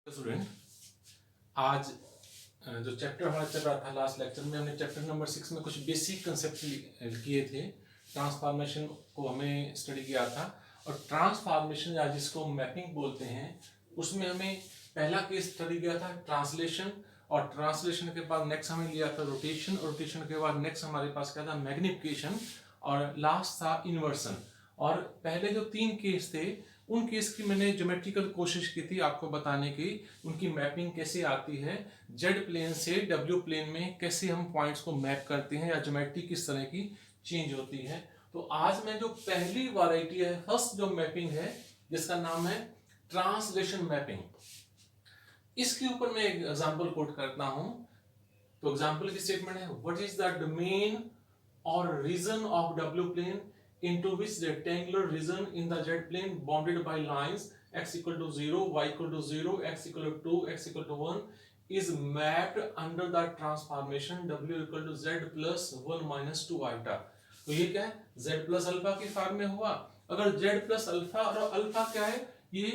Student, आज जो chapter हमारा चल रहा था लास्ट लेक्चर में, हमने चैप्टर नंबर 6 में कुछ बेसिक कंसेप्ट किए थे। ट्रांसफॉर्मेशन को हमें स्टडी किया था और ट्रांसफॉर्मेशन या जिसको मैपिंग बोलते हैं उसमें हमें पहला केस स्टडी किया था ट्रांसलेशन, और ट्रांसलेशन के बाद नेक्स्ट हमें लिया था रोटेशन, और रोटेशन के बाद नेक्स्ट हमारे पास क्या था मैग्निफिकेशन, और लास्ट था इन्वर्सन। और पहले जो 3 केस थे उन केस की मैंने ज्योमेट्रिकल कोशिश की थी आपको बताने की, उनकी मैपिंग कैसे आती है, जेड प्लेन से डब्ल्यू प्लेन में कैसे हम पॉइंट्स को मैप करते हैं या ज्योमेट्री किस तरह की चेंज होती है। तो आज मैं जो पहली वैरायटी है, फर्स्ट जो मैपिंग है जिसका नाम है ट्रांसलेशन मैपिंग, इसके ऊपर मैं एक एग्जांपल कोट करता हूं। तो एग्जांपल की स्टेटमेंट है, व्हाट इज द डोमेन और region of W plane into which rectangular region in the z plane bounded by lines x equal to 0, y equal to 0, x equal to 2, x equal to 1 is mapped under the transformation w equal to z plus 1 minus 2 iota। तो ये क्या है, z plus alpha के form में हुआ। अगर z plus alpha, और alpha क्या है, ये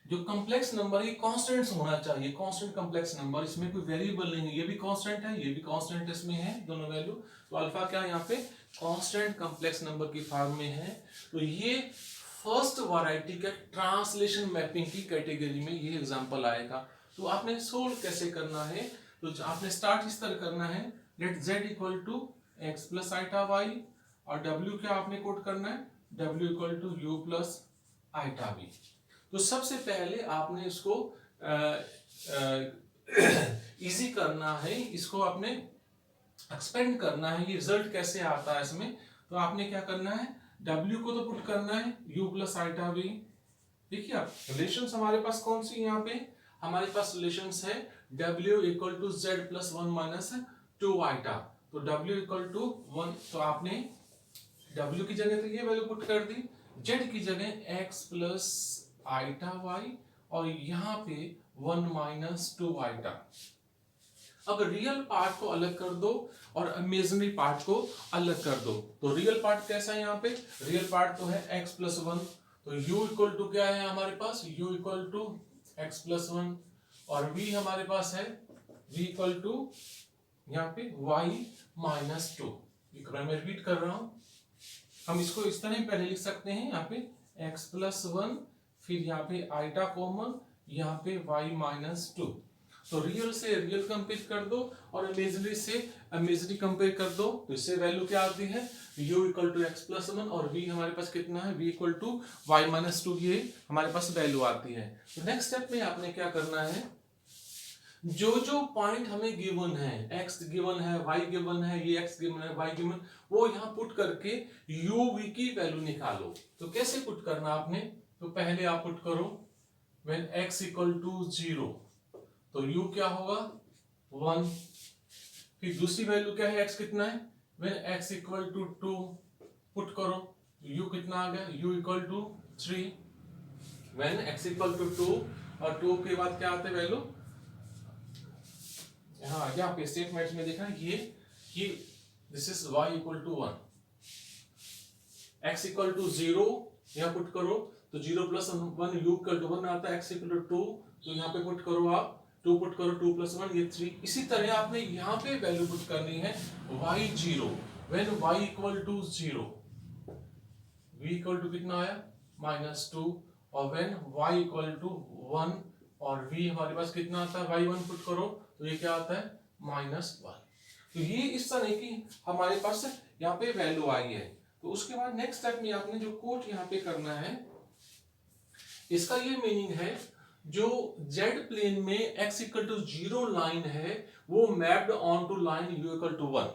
जो कॉम्प्लेक्स नंबर ये कांस्टेंट्स होना चाहिए, कांस्टेंट कॉम्प्लेक्स नंबर, इसमें कोई वेरिएबल नहीं है, ये भी कांस्टेंट है, ये भी कांस्टेंट इसमें है, दोनों वैल्यू। तो अल्फा क्या यहाँ पे कांस्टेंट कॉम्प्लेक्स नंबर की फॉर्म में है। तो ये फर्स्ट वैरायटी का ट्रांसलेशन मैपिंग की कैटेगरी में ये एग्जांपल आएगा। तो आपने सोल्व कैसे करना है, तो आपने स्टार्ट इस तरह करना है, let z equal to x plus iota y, और w क्या आपने कोट करना है, w equal to u plus iota v. तो सबसे पहले आपने इसको इजी करना है, इसको आपने एक्सपेंड करना है, ये रिजल्ट कैसे आता है इसमें। तो आपने क्या करना है, W को तो पुट करना है u प्लस आइटा v। देखिए आप रिलेशंस हमारे पास कौन सी यहाँ पे, हमारे पास रिलेशंस है W equal to z plus 1 minus 2 iota. तो W इक्वल टू 1, तो आपने W की जगह तो ये वैल्यू पुट कर दी, Z की जगह x प्लस आइटा वाई, और यहां पे 1 माइनस 2 आइटा। अब रियल पार्ट को अलग कर दो और इमेजिनरी पार्ट को अलग कर दो। तो रियल पार्ट कैसा है, यहाँ पे रियल पार्ट तो है x प्लस 1, तो u इक्वल टू क्या है हमारे पास, u equal to x plus 1, और v हमारे पास है v इक्वल टू यहाँ पे y माइनस 2। मैं रिपीट कर रहा हूं, हम इसको इस तरह पहले लिख सकते हैं, यहाँ पे x प्लस 1, फिर यहाँ पे आइटा कॉमन, यहाँ पे y माइनस 2। तो रियल से रियल कंपेयर कर दो और इमेजिनरी से इमेजिनरी कंपेयर कर दो, तो इससे वैल्यू क्या आती है, u equal to x plus 1, और v हमारे पास कितना है, v equal to y minus 2, ये हमारे पास वैल्यू आती है। तो नेक्स्ट स्टेप में आपने क्या करना है, जो जो पॉइंट हमें गिवन है, x गिवन है, y गिवन है, ये x गिवन है, y गिवन, वो यहाँ पुट करके u v की वैल्यू निकालो। तो कैसे पुट करना आपने, तो पहले आप पुट करो when x इक्वल टू 0, तो u क्या होगा 1, फिर दूसरी वैल्यू क्या है, x कितना है, when x equal to 2 put करो, u कितना आ गया, u equal to 3, when x equal to 2, और 2 के बाद क्या आते वैल्यू, हाँ यहाँ पे स्टेटमेंट में देखना ये this is y equal to 1, x equal to 0 यहाँ पुट करो, तो 0 प्लस 1 u इक्वल टू 1 आता है, x इक्वल टू 2, तो यहाँ पे पुट करो आप 2 पुट करो, 2 प्लस 1 ये 3। इसी तरह आपने यहाँ पे वैल्यू पुट करनी है y0 when y equal to 0, v equal to कितना आया माइनस 2, और व्हेन y इक्वल टू 1, और v हमारे पास कितना आता है, y1 पुट करो, तो ये क्या आता है माइनस 1। तो ये इस तरह की हमारे पास यहाँ पे वैल्यू आई है। तो उसके बाद नेक्स्ट स्टेप में आपने जो कोट यहाँ पे करना है, इसका ये मीनिंग है, जो z प्लेन में x इक्वल टू 0 लाइन है वो mapped on to line u equal to 1,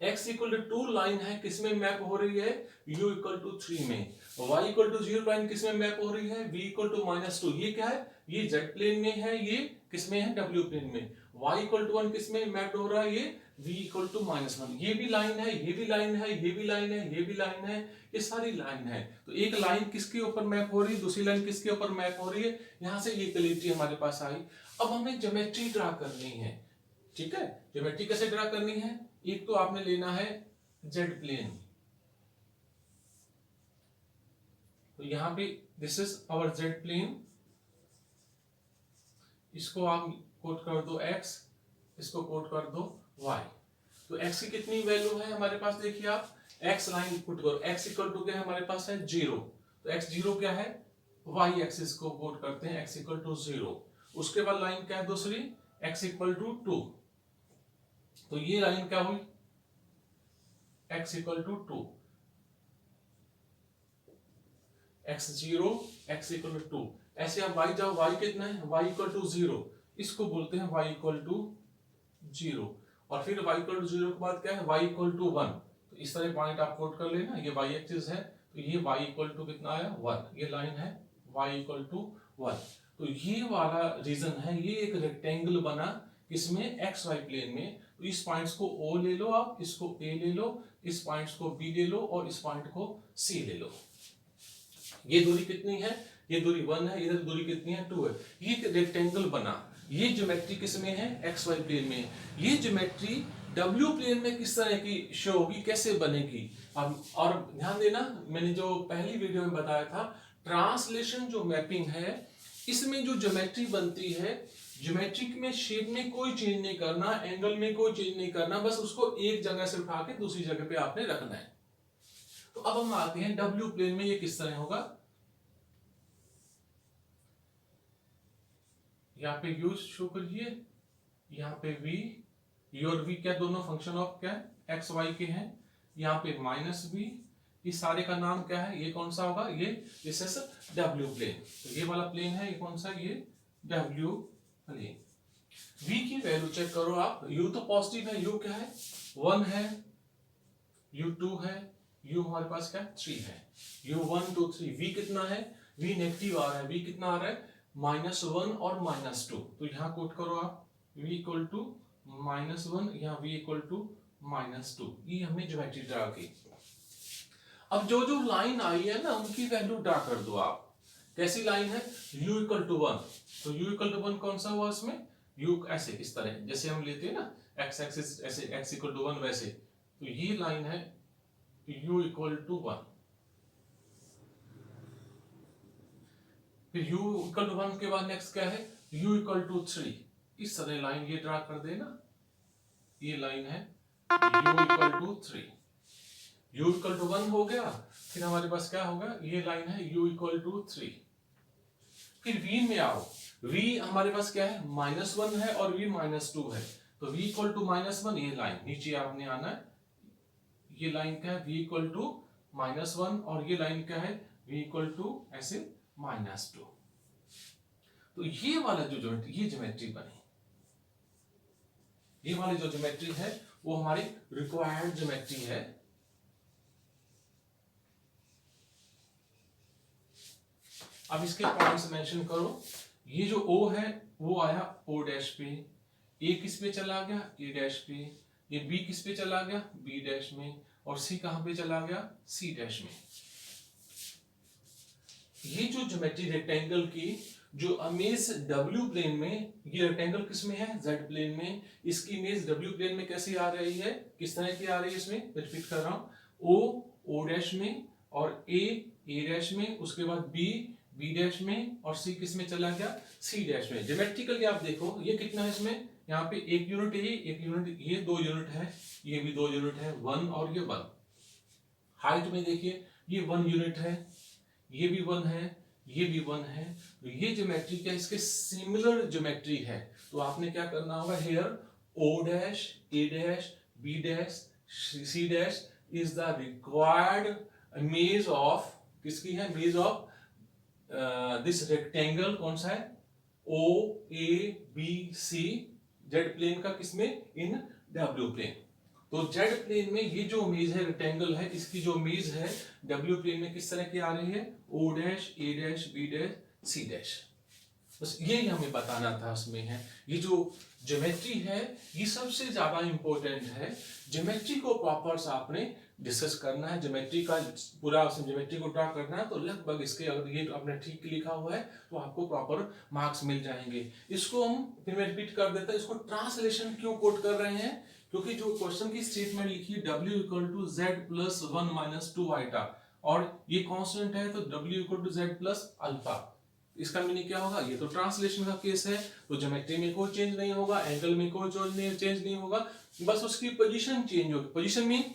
x equal to 2 line है किसमें मैप हो रही है, u इक्वल टू 3 में, y इक्वल टू 0 लाइन किसमें मैप हो रही है, v इक्वल टू माइनस 2। ये क्या है, ये z प्लेन में है, ये किसमें है, w प्लेन में। y इक्वल टू 1 किसमें मैप हो रहा है, ये v इक्वल टू माइनस 1। ये भी लाइन है, ये भी लाइन है, ये भी लाइन है, ये भी लाइन है, ये सारी लाइन है। तो एक लाइन किसके ऊपर मैप हो रही है, दूसरी लाइन किसके ऊपर मैप हो रही है, यहां से ये क्लैरिटी हमारे पास आई। अब हमें ज्योमेट्री ड्रा करनी है, ठीक है। ज्योमेट्री कैसे ड्रा करनी है, एक तो आपने लेना है जेड प्लेन, तो यहां पे this is our z plane, इसको आप कोट कर दो x, इसको कोट कर दो y। तो x की कितनी वैल्यू है हमारे पास, देखिए आप x लाइन पुट करो, x इक्वल टू क्या है हमारे पास है 0, तो x 0 क्या है, y एक्सिस को कोट करते हैं x इक्वल टू 0। उसके बाद लाइन क्या है दूसरी, x इक्वल टू 2, तो ये लाइन क्या हुई, x equal to 2, x0 x equal to 2। ऐसे आप y जाओ, y कितना है, y इक्वल टू 0, इसको बोलते हैं y इक्वल टू 0। और फिर y इक्वल टू 0 के बाद क्या है, y इक्वल टू 1। तो इस तरह पॉइंट आप कोट कर लेना, ये y एक्सिस है, तो ये y इक्वल टू कितना आया 1, ये लाइन है y इक्वल टू 1। तो ये वाला रीजन है, ये एक रेक्टेंगल बना इसमें एक्स वाई प्लेन में। तो इस पॉइंट्स को O ले लो आप, इसको A ले लो, इस पॉइंट्स को B ले लो और इस पॉइंट को C ले लो। ये दूरी कितनी है, ये दूरी 1 है, इधर दूरी कितनी है 2 है। ये एक रेक्टेंगल बना, ये ज्योमेट्री किस में है, एक्स वाई प्लेन में। ये ज्योमेट्री डब्ल्यू प्लेन में किस तरह की शो होगी, कैसे बनेगी। अब और ध्यान देना, मैंने जो पहली वीडियो में बताया था, ट्रांसलेशन जो मैपिंग है, इसमें जो ज्योमेट्री बनती है, ज्योमेट्री में शेप में कोई चेंज नहीं करना, एंगल में कोई चेंज नहीं करना, बस उसको एक जगह से उठा के दूसरी जगह पे आपने रखना है। तो अब हम आते हैं डब्ल्यू प्लेन में ये किस तरह होगा। यहाँ पे u शो करिए, यहाँ पे v, u और v क्या दोनों फंक्शन ऑफ क्या है, एक्स वाई के हैं। यहाँ पे माइनस v, इस सारे का नाम क्या है, ये कौन सा होगा, ये दिस इज डब्ल्यू प्लेन। तो ये वाला प्लेन है, ये कौन सा, ये डब्ल्यू प्लेन। v की वैल्यू चेक करो आप, u तो पॉजिटिव है, u क्या है 1 है, u 2 है, u हमारे पास क्या 3 है, u 1 2 3। v कितना है, v नेगेटिव आ रहा है, v कितना आ रहा है -1 और -2। तो यहाँ कोट करो आप v इक्वल टू -1, यहाँ v इक्वल टू -2। ये हमने ज्योमेट्री ड्रा की। अब जो जो लाइन आई है ना, उनकी वैल्यू ड्रा कर दो आप। कैसी लाइन है, u इक्वल टू 1, तो u इक्वल टू 1 कौन सा हुआ इसमें, u ऐसे इस तरह जैसे हम लेते हैं ना x एक्सिस, ऐसे x इक्वल टू 1 वैसे। तो ये लाइन है u इक्वल टू 1। फिर u इक्वल टू 1 के बाद नेक्स्ट क्या है, u इक्वल टू 3। इस तरह लाइन ये ड्रा कर देना, ये लाइन है u equal to 3। u equal to 1 हो गया, फिर हमारे पास क्या होगा, ये लाइन है u इक्वल टू 3। फिर v में आओ, v हमारे पास क्या है -1 है और v -2 है। तो v इक्वल टू -1, ये लाइन नीचे आपने आना है, ये लाइन क्या है v इक्वल टू -1 और ये लाइन क्या है v इक्वल टू ऐसे -2। तो ये वाला जो ज्योमेट्री, ये ज्योमेट्री बनी, ये वाली जो ज्योमेट्री है वो हमारी रिक्वायर्ड ज्योमेट्री है। अब इसके पॉइंट्स मेंशन करो। ये जो O है वो आया O डैश पे, A किस पे चला गया A डैश पे, ये B किस पे चला गया B डैश में, और C कहां पे चला गया C डैश में। ये जो ज्योमेट्री रेक्टेंगल की जो इमेज W प्लेन में, ये रेक्टेंगल किस में है Z प्लेन में, इसकी इमेज W प्लेन में कैसी आ रही है, किस तरह की आ रही है, इसमें रिपीट कर रहा हूं, O डैश में और A डैश में, उसके बाद B डैश में और C किस में चला गया C डैश में। ज्योमेट्रिकली आप देखो ये कितना है, इसमें यहाँ पे एक यूनिट है, एक यूनिट, ये 2 यूनिट है, ये भी 2 यूनिट है, 1 और ये 1। हाइट में देखिए ये 1 यूनिट है, ये भी 1 है, ये भी 1 है। तो ये ज्योमेट्री क्या, इसके सिमिलर ज्योमेट्री है। तो आपने क्या करना होगा, here O dash A dash B dash C dash is the required image of, किसकी है, इमेज ऑफ दिस रेक्टेंगल, कौन सा है O A B C, z plane का, किसमें इन W प्लेन। तो जेड प्लेन में ये जो इमेज है रेक्टेंगल है, इसकी जो इमेज है W प्लेन में किस तरह की आ रही है, O dash A dash B dash C dash. बस यही हमें बताना था उसमें है। ये जो ज्योमेट्री है ये सबसे ज्यादा इंपॉर्टेंट है। ज्योमेट्री को प्रॉपर आपने डिस्कस करना है, ज्योमेट्री का पूरा ज्योमेट्री को ड्रा करना है। तो लगभग इसके अगर ये आपने ठीक लिखा हुआ है तो आपको प्रॉपर मार्क्स मिल जाएंगे। इसको हम फिर मैं रिपीट कर देता हूं, इसको ट्रांसलेशन क्यों कोट कर रहे हैं, क्योंकि जो क्वेश्चन की स्टेटमेंट लिखी W equal to Z plus 1 minus 2 iota, और ये कांस्टेंट है तो W equal to Z plus alpha. इसका मीनिंग क्या होगा, ये तो ट्रांसलेशन का केस है, तो ज्योमेट्री में कोई चेंज नहीं होगा, एंगल में कोई चेंज नहीं होगा, बस उसकी पोजीशन चेंज होगी। पोजीशन में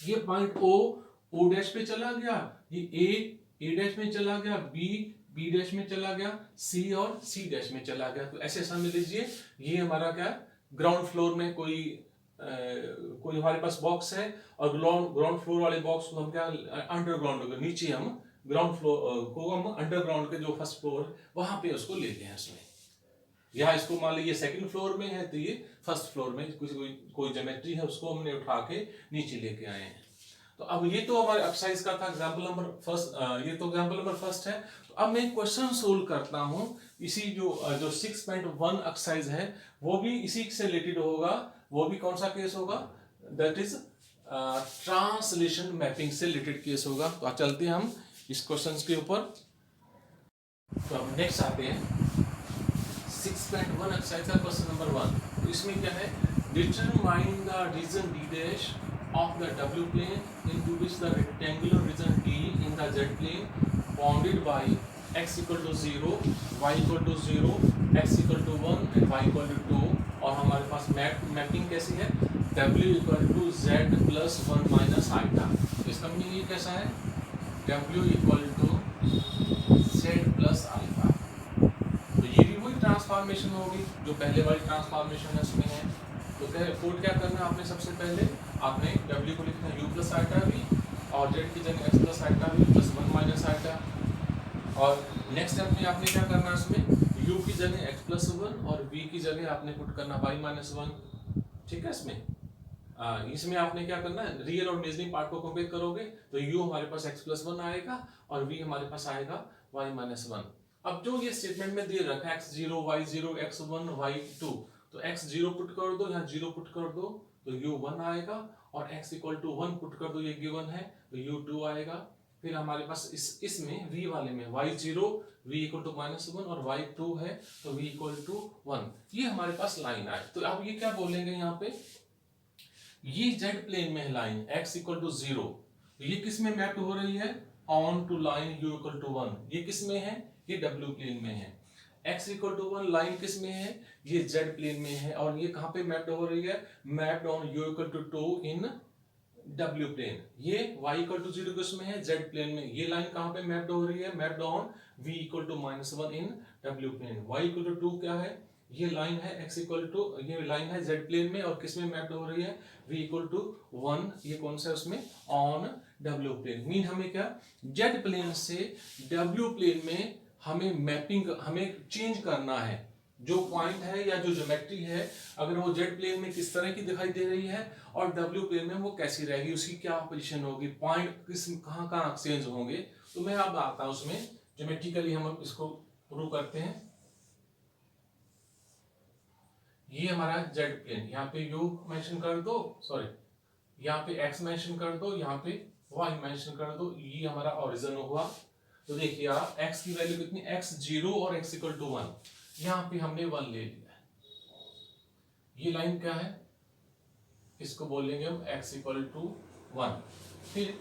ये पॉइंट ओ डैश पे चला गया, ये ए डैश में चला गया, बी डैश में चला गया, सी और सी डैश में चला गया। तो ऐसे समझ लीजिए ये हमारा क्या, ग्राउंड फ्लोर में कोई हमारे पास बॉक्स है और ग्राउंड फ्लोर वाले बॉक्स को हम क्या अंडरग्राउंड, नीचे हम ग्राउंड फ्लोर को हम अंडरग्राउंड के जो फर्स्ट फ्लोर वहां पे उसको लेते हैं उसमें। यहाँ इसको मान लीजिए सेकंड फ्लोर में है तो ये फर्स्ट फ्लोर में कोई ज्योमेट्री है उसको हमने उठा के नीचे लेके आए हैं। तो अब ये तो हमारे एक्सरसाइज का था एग्जांपल नंबर फर्स्ट, ये तो एग्जांपल नंबर फर्स्ट है। तो अब मैं क्वेश्चन सोल्व करता हूँ, इसी जो 6.1 एक्सरसाइज है वो भी इसी से रिलेटेड होगा। वो भी कौन सा केस होगा, दैट इज ट्रांसलेशन मैपिंग से रिलेटेड केस होगा। तो चलते हैं हम इस क्वेश्चन के ऊपर। तो अब नेक्स्ट आते हैं 6.1 एक्सरसाइज का क्वेश्चन नंबर 1। तो इसमें क्या है, determine the region D dash of the W plane into which the rectangular region D in the Z plane bounded by x equal to 0, y equal to 0, x equal to 1 and y equal to 2। और हमारे पास mapping कैसी है, W equal to Z plus 1 minus iota. तो इसका meaning ये कैसा है, W equal to Z plus alpha. तो ये भी वही ट्रांसफॉर्मेशन होगी जो पहले वाली ट्रांसफॉर्मेशन है उसमें है। तो कोड क्या करना है आपने, सबसे पहले आपने W को लिखना है U प्लस आइटा भी और Z की जगह x प्लस आइटा भी प्लस 1 माइनस आइटा। और नेक्स्ट स्टेप में आपने क्या करना है, उसमें U की जगह x प्लस 1 और V की जगह आपने पुट करना y माइनस 1। ठीक है, इसमें आपने क्या करना है, रियल और इमेजिनरी पार्ट को कंपेयर करोगे तो U हमारे पास x प्लस 1 आएगा और V हमारे पास आएगा y माइनस 1। अब जो ये स्टेटमेंट में दे रखा है x0 y0 x1 y2, तो x0 पुट कर दो, यहाँ 0 पुट कर दो तो u1 आएगा और x इक्वल टू 1 पुट कर दो, ये गिवन है तो u2 आएगा। फिर हमारे पास इसमें v वाले में y0 v इक्वल टू -1 और y2 है तो v इक्वल टू 1। ये हमारे पास लाइन आए। तो अब ये क्या बोलेंगे यहाँ पे, ये z प्लेन में है लाइन x इक्वल टू 0, ये किस में मैप हो रही है, on to line u equal to 1। ये किस में है, ये w प्लेन में है। x इक्वल टू 1 लाइन किस में है, ये z प्लेन में है और ये कहाँ पे मैप्ड हो रही है, mapped on u equal to 2 in w plane. ये y इक्वल टू 0 किस में है, z प्लेन में। ये लाइन कहाँ पे मैप्ड हो रही है, mapped on v equal to -1 in w plane. y equal to 2 क्या है, ये लाइन है x इक्वल टू, ये लाइन है z प्लेन में और किस में मैप्ड हो रही है, v इक्वल टू 1। ये कौन सा है उसमें, ऑन w प्लेन। मीन हमें क्या, z प्लेन से w प्लेन में हमें मैपिंग, हमें चेंज करना है। जो पॉइंट है या जो ज्योमेट्री है अगर वो जेड प्लेन में किस तरह की दिखाई दे रही है और डब्ल्यू प्लेन में वो कैसी रहेगी, उसकी क्या पोजीशन होगी, पॉइंट किस कहाँ कहाँ एक्सचेंज होंगे। तो मैं अब आता हूँ उसमें ज्योमेट्रिकली हम इसको प्रूव करते हैं। ये हमारा जेड प्लेन, यहाँ पे यू मेंशन कर दो, सॉरी यहाँ पे एक्स मेंशन कर दो, यहाँ पे वाई मेंशन कर दो, ये हमारा ओरिजिन हुआ। तो देखिए आप x की वैल्यू कितनी, x0 और x इक्वल टू 1, यहाँ पे हमने 1 ले लिया है। ये लाइन क्या है, इसको बोलेंगे हम x इक्वल टू 1। फिर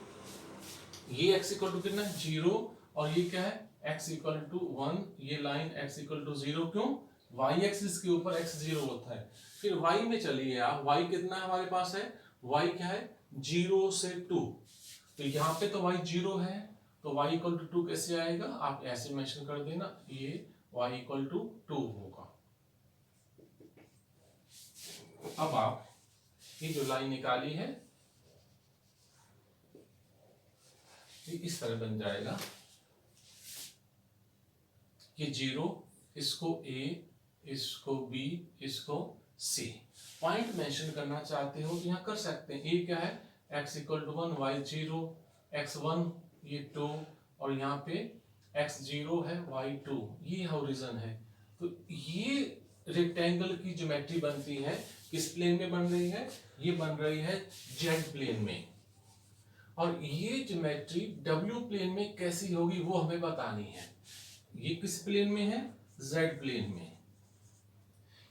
ये x इक्वल टू कितना है 0 और ये क्या है x इक्वल टू 1। ये लाइन x इक्वल टू 0 क्यों, y एक्सिस के ऊपर x 0 होता है। फिर y में चलिए आप, y कितना हमारे पास है, y क्या है 0 से 2, तो यहाँ पे तो y 0 है तो y इक्वल टू 2 कैसे आएगा, आप ऐसे मेंशन कर देना, ये y इक्वल टू 2 होगा। अब आप ये जो लाइन निकाली है ये इस तरह बन जाएगा, ये 0, इसको a, इसको b, इसको c। पॉइंट मेंशन करना चाहते हो तो यहाँ कर सकते हैं। a क्या है x equal to 1, y 0, x1 ये 2 और यहाँ पे x0 है y2, ये ओरिजिन है। तो ये रेक्टेंगल की ज्योमेट्री बनती है किस प्लेन में बन रही है, ये बन रही है जेड प्लेन में। और ये ज्योमेट्री डब्ल्यू प्लेन में कैसी होगी वो हमें बतानी है। ये किस प्लेन में है, जेड प्लेन में।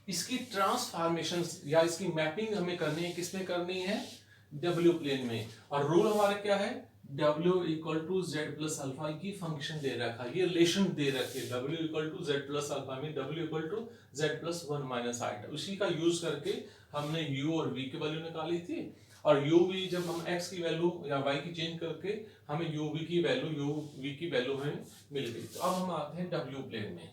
इसकी ट्रांसफॉर्मेशन या इसकी मैपिंग हमें करनी है, किसमें करनी है, डब्ल्यू प्लेन में। और रूल हमारा क्या है, w equal to z plus alpha की फंक्शन दे रखा है, ये रिलेशन दे रखे w equal to z plus alpha में w equal to z plus one minus iota, उसी का यूज करके हमने u और v की वैल्यू निकाली थी। और u v जब हम x की वैल्यू या y की चेंज करके हमें u v की वैल्यू हमें मिल गई। तो अब हम आते हैं w प्लेन में।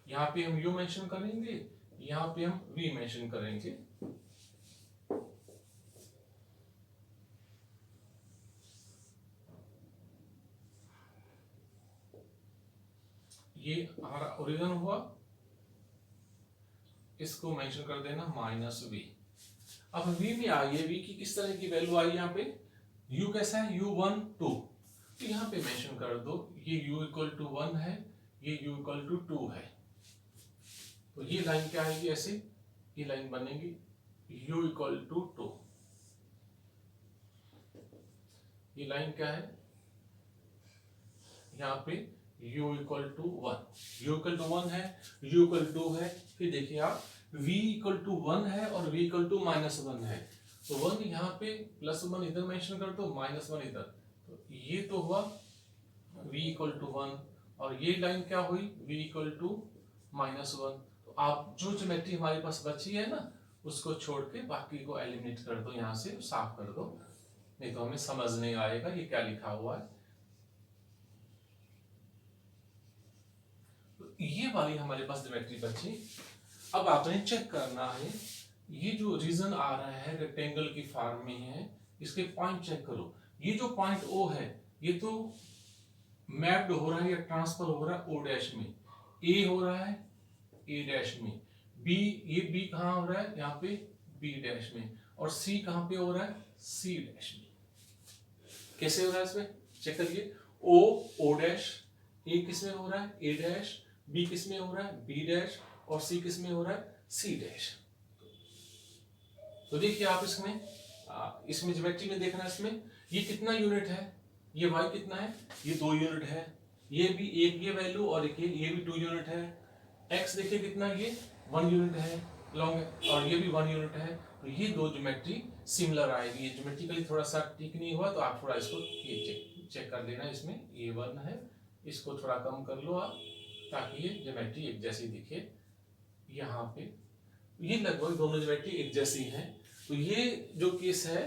यहाँ पे हम u मेंशन करेंगे, यहाँ पे हम v मेंशन करेंगे। ये हमारा ओरिजिन हुआ, इसको मेंशन कर देना माइनस v। अब v में आइए, v की किस तरह की वैल्यू आई यहाँ पे, u कैसा है u1 2, तो यहाँ पे मेंशन कर दो ये u इक्वल टू 1 है, ये u इक्वल टू 2 है। तो ये लाइन क्या आएगी, ऐसे ये लाइन बनेगी u इक्वल टू 2। ये लाइन क्या है यहाँ पे u equal to 1, u equal to 1 है, u इक्वल टू 2 है। फिर देखिए आप v इक्वल टू 1 है और v इक्वल टू माइनस 1 है, तो 1 यहाँ पे प्लस 1 इधर मेंशन कर दो, माइनस 1 इधर, तो ये तो हुआ v इक्वल टू 1 और ये लाइन क्या हुई v इक्वल टू माइनस 1। तो आप जो ज्योमेट्री हमारे पास बची है ना, उसको छोड़ के बाकी को एलिमिनेट कर दो, यहाँ से साफ कर दो, नहीं तो हमें समझ नहीं आएगा ये क्या लिखा हुआ है। तो ये वाली हमारे पास ज्योमेट्री बची। अब आपने चेक करना है, ये जो रीजन आ रहा है रेक्टेंगल की फॉर्म में है, इसके पॉइंट चेक करो। ये जो पॉइंट O है, ये तो मैप्ड हो रहा है या ट्रांसफर हो रहा है O डैश में, A हो रहा है A डैश में, B, ये B कहाँ हो रहा है यहाँ पे B डैश में, और C कहाँ पे हो रहा है C डैश में। कैसे हो रहा है इसमें चेक करिए, O डैश, A किस में हो रहा है A डैश, B किस में हो रहा है B डैश, और C किस में हो रहा है C डैश। तो देखिए आप इसमें ज्योमेट्री में देखना, इसमें ये कितना यूनिट है, ये y कितना है, ये 2 यूनिट है, ये भी एक ये वैल्यू और एक ये भी 2 यूनिट है। x देखिए कितना, ये 1 यूनिट है लॉन्ग, और ये भी 1 यूनिट है। तो ये दो ज्योमेट्री सिमिलर आएगी। ये ज्योमेट्रिकली थोड़ा सा ठीक नहीं हुआ तो आप थोड़ा इसको ये चेक कर लेना, इसमें ये 1 है, इसको थोड़ा कम कर लो आप, ताकि ये ज्योमेट्री एक जैसी दिखे। यहाँ पे ये लगभग दोनों ज्योमेट्री एक जैसी हैं। तो ये जो केस है,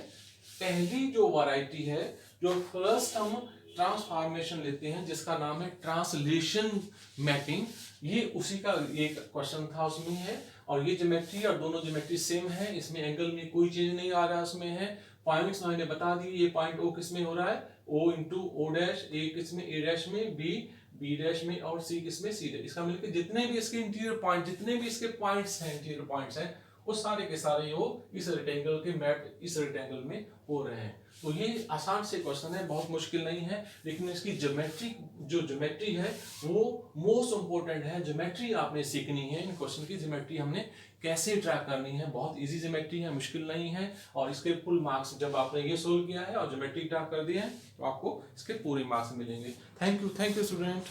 पहली जो वैरायटी है, जो फर्स्ट हम ट्रांसफॉर्मेशन लेते हैं जिसका नाम है ट्रांसलेशन मैपिंग, ये उसी का एक क्वेश्चन था उसमें है। और ये ज्योमेट्री और दोनों ज्योमेट्री सेम है, इसमें एंगल में कोई चेंज नहीं आ रहा उसमें है। पॉइंट्स मैंने बता दी, ये पॉइंट O किस में हो रहा है O into O dash, A किस में A डैश में, B डैश में, और C किस में C डैश। इसका मिलकर जितने भी इसके इंटीरियर पॉइंट, जितने भी इसके पॉइंट्स हैं, इंटीरियर पॉइंट्स हैं, वो सारे के सारे वो इस रेक्टेंगल के मैप इस रेक्टेंगल में हो रहे हैं। तो ये आसान से क्वेश्चन है, बहुत मुश्किल नहीं है, लेकिन इसकी ज्योमेट्री है वो मोस्ट इंपोर्टेंट है। ज्योमेट्री आपने सीखनी है, इन क्वेश्चन की ज्योमेट्री हमने कैसे ड्रा करनी है, बहुत इजी ज्योमेट्री है, मुश्किल नहीं है। और इसके फुल मार्क्स जब आपने ये सोल्व किया है और ज्योमेट्री ड्रा कर दिया है तो आपको इसके पूरे मार्क्स मिलेंगे। Thank you student.